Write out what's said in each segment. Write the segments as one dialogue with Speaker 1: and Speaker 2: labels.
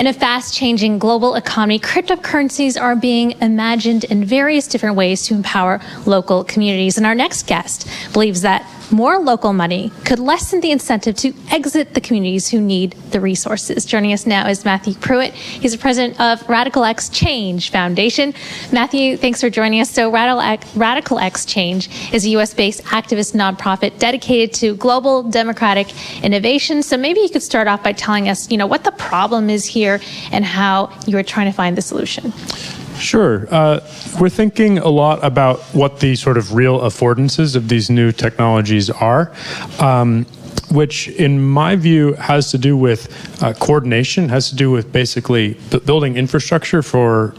Speaker 1: In a fast-changing global economy, cryptocurrencies are being imagined in various different ways to empower local communities. And our next guest believes that more local money could lessen the incentive to exit the communities who need the resources. Joining us now is Matthew Prewitt. He's the president of RadicalxChange Foundation. Matthew, thanks for joining us. So RadicalxChange is a U.S.-based activist nonprofit dedicated to global democratic innovation. So maybe you could start off by telling us, what the problem is here and how you are trying to find the solution.
Speaker 2: Sure. We're thinking a lot about what the sort of real affordances of these new technologies are, which in my view has to do with coordination, has to do with basically building infrastructure for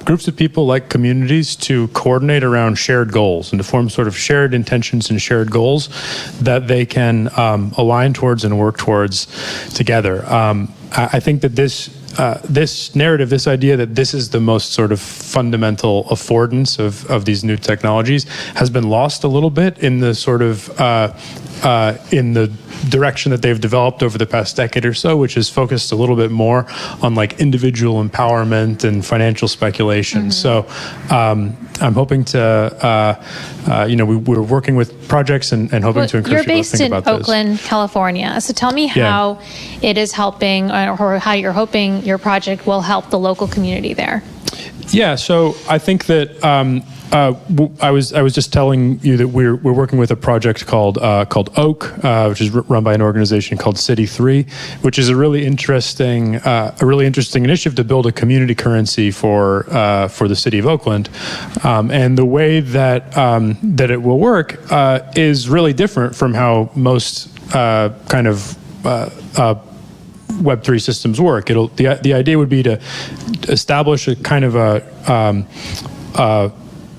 Speaker 2: groups of people like communities to coordinate around shared goals and to form sort of shared intentions and shared goals that they can align towards and work towards together. I think that this narrative, this idea that this is the most sort of fundamental affordance of these new technologies has been lost a little bit in the sort of in the direction that they've developed over the past decade or so, which is focused a little bit more on like individual empowerment and financial speculation. So I'm hoping to, we're working with projects and hoping to encourage people to think about this.
Speaker 1: You're based in Oakland, California. So tell me how it is helping, or how you're hoping your project will help the local community there.
Speaker 2: Yeah, so I think that I was just telling you that we're working with a project called Oak, which is run by an organization called City 3, which is a really interesting initiative to build a community currency for the city of Oakland, and the way that that it will work is really different from how most kind of Web3 systems work. The idea would be to establish a kind of a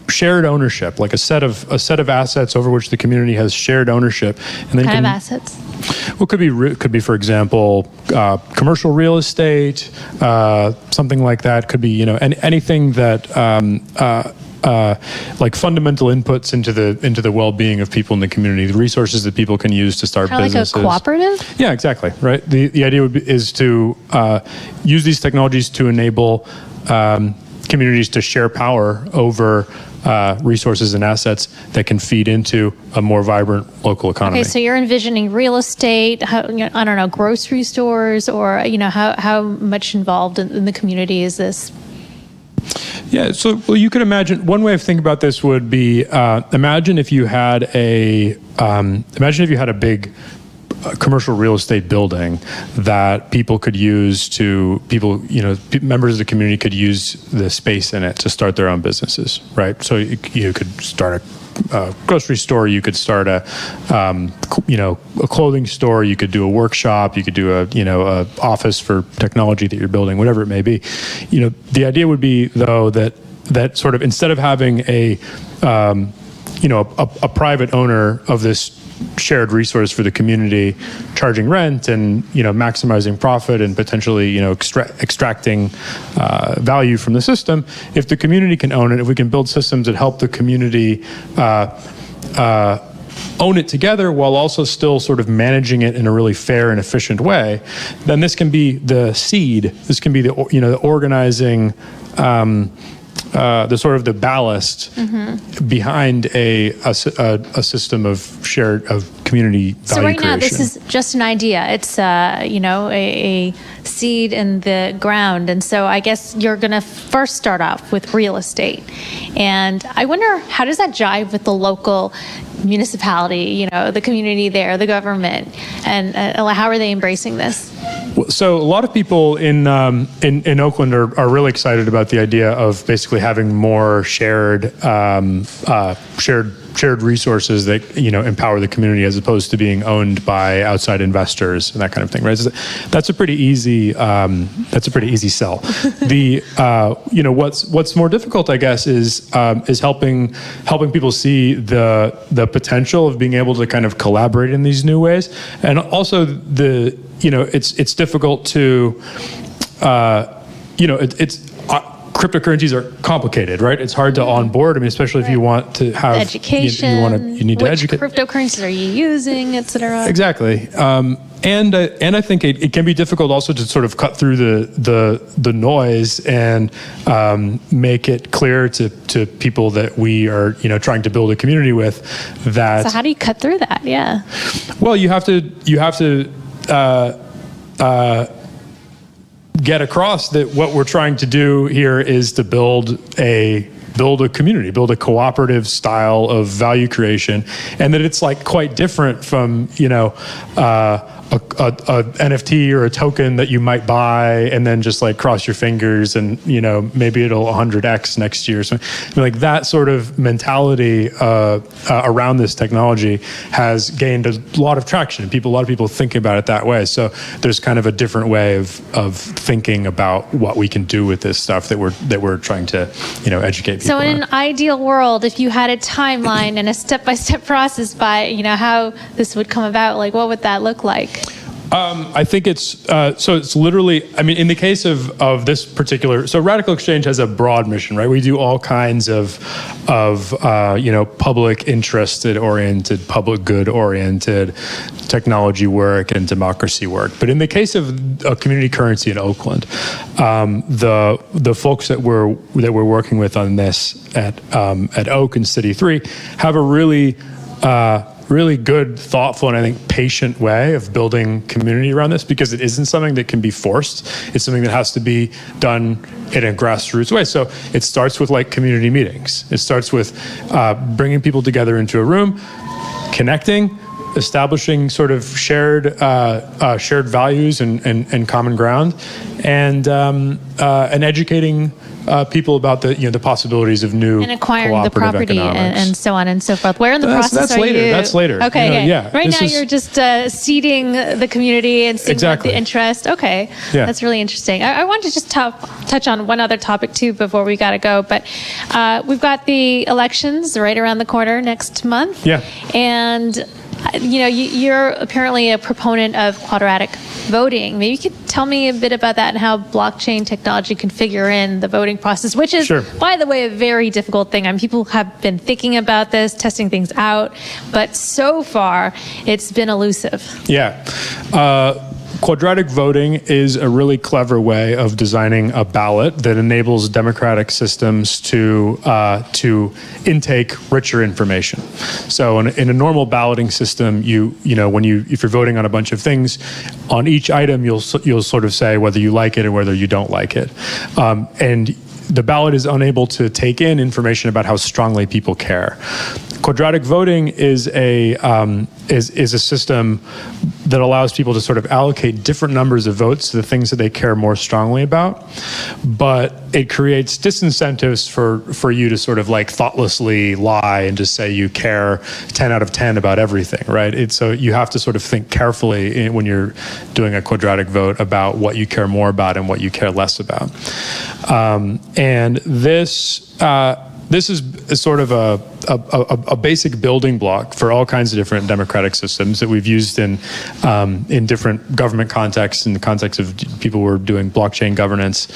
Speaker 2: shared ownership, like a set of assets over which the community has shared ownership. And then
Speaker 1: kind of assets?
Speaker 2: Well, could be, for example, commercial real estate, something like that. Could be, anything that like fundamental inputs into the well-being of people in the community, the resources that people can use to start businesses.
Speaker 1: Like a cooperative?
Speaker 2: Yeah, exactly. Right. The idea is to use these technologies to enable communities to share power over resources and assets that can feed into a more vibrant local economy.
Speaker 1: Okay, so you're envisioning real estate, grocery stores, or how much involved in the community is this?
Speaker 2: Yeah, so you could imagine, one way of thinking about this would be, imagine if you had a big commercial real estate building that people could use members of the community could use the space in it to start their own businesses, right? So you could start a grocery store, you could start a clothing store, you could do a workshop, you could do a office for technology that you're building, whatever it may be. The idea would be, though, that sort of, instead of having a private owner of this shared resource for the community charging rent and maximizing profit and potentially extracting value from the system, if the community can own it, if we can build systems that help the community own it together while also still sort of managing it in a really fair and efficient way, then this can be the seed, this can be the organizing, the sort of the ballast behind a system of community value creation.
Speaker 1: So right now, this is just an idea. It's a seed in the ground, and so I guess you're going to first start off with real estate. And I wonder, how does that jive with the local municipality, the community there, the government, and how are they embracing this?
Speaker 2: So a lot of people in Oakland are really excited about the idea of basically having more shared resources that empower the community as opposed to being owned by outside investors and that kind of thing, right? That's a pretty easy sell. The what's more difficult, I guess, is helping people see the potential of being able to kind of collaborate in these new ways, and also it's difficult to cryptocurrencies are complicated, right? It's hard to onboard. I mean, especially if you want to have
Speaker 1: education.
Speaker 2: You need to educate.
Speaker 1: Which cryptocurrencies are you using, et cetera?
Speaker 2: Exactly. And I think it can be difficult also to sort of cut through the noise and make it clear to people that we are trying to build a community with. That.
Speaker 1: So how do you cut through that? Yeah.
Speaker 2: Well, you have to get across that what we're trying to do here is to build a community, build a cooperative style of value creation, and that it's like quite different from a NFT or a token that you might buy and then just like cross your fingers and maybe it'll 100x next year. So like that sort of mentality around this technology has gained a lot of traction. A lot of people think about it that way. So there's kind of a different way of thinking about what we can do with this stuff that we're trying to educate people.
Speaker 1: So in an ideal world, if you had a timeline and a step-by-step process by how this would come about, like what would that look like?
Speaker 2: I think it's literally, I mean, in the case of this particular, so RadicalxChange has a broad mission, right? We do all kinds of public interested-oriented, public good-oriented technology work and democracy work. But in the case of a community currency in Oakland, the folks that we're working with on this at Oak and City 3 have a really good, thoughtful, and I think patient way of building community around this, because it isn't something that can be forced. It's something that has to be done in a grassroots way. So it starts with like community meetings. It starts with bringing people together into a room, connecting, establishing sort of shared values and common ground, and educating people about the possibilities of new
Speaker 1: and acquiring the property and so on and so forth. Where in the process
Speaker 2: that's
Speaker 1: are
Speaker 2: later.
Speaker 1: you?
Speaker 2: That's later.
Speaker 1: Okay.
Speaker 2: Yeah.
Speaker 1: Right now you're just seeding the community and seeing the interest. Okay.
Speaker 2: Yeah.
Speaker 1: That's really interesting. I want to just touch on one other topic too before we got to go. But we've got the elections right around the corner next month.
Speaker 2: Yeah.
Speaker 1: And you're apparently a proponent of quadratic voting. Maybe you could tell me a bit about that and how blockchain technology can figure in the voting process, which is, by the way, a very difficult thing. I mean, people have been thinking about this, testing things out, but so far it's been elusive. Yeah.
Speaker 2: Quadratic voting is a really clever way of designing a ballot that enables democratic systems to intake richer information. So in a normal balloting system, if you're voting on a bunch of things, on each item you'll sort of say whether you like it or whether you don't like it, and the ballot is unable to take in information about how strongly people care. Quadratic voting is a system that allows people to sort of allocate different numbers of votes to the things that they care more strongly about, but it creates disincentives for you to sort of like thoughtlessly lie and just say you care 10 out of 10 about everything, right? So you have to sort of think carefully when you're doing a quadratic vote about what you care more about and what you care less about. And this is sort of a basic building block for all kinds of different democratic systems that we've used in different government contexts, in the context of people who are doing blockchain governance.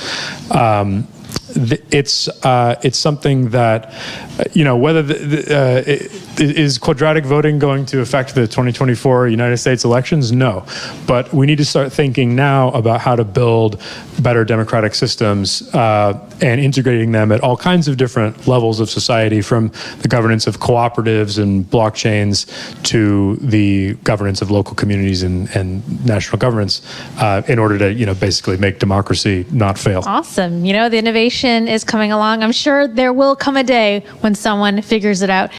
Speaker 2: It's something that, whether is quadratic voting going to affect the 2024 United States elections? No, but we need to start thinking now about how to build better democratic systems and integrating them at all kinds of different levels of society, from the governance of cooperatives and blockchains to the governance of local communities and national governments, in order to basically make democracy not fail.
Speaker 1: Awesome. The innovation is coming along. I'm sure there will come a day when someone figures it out.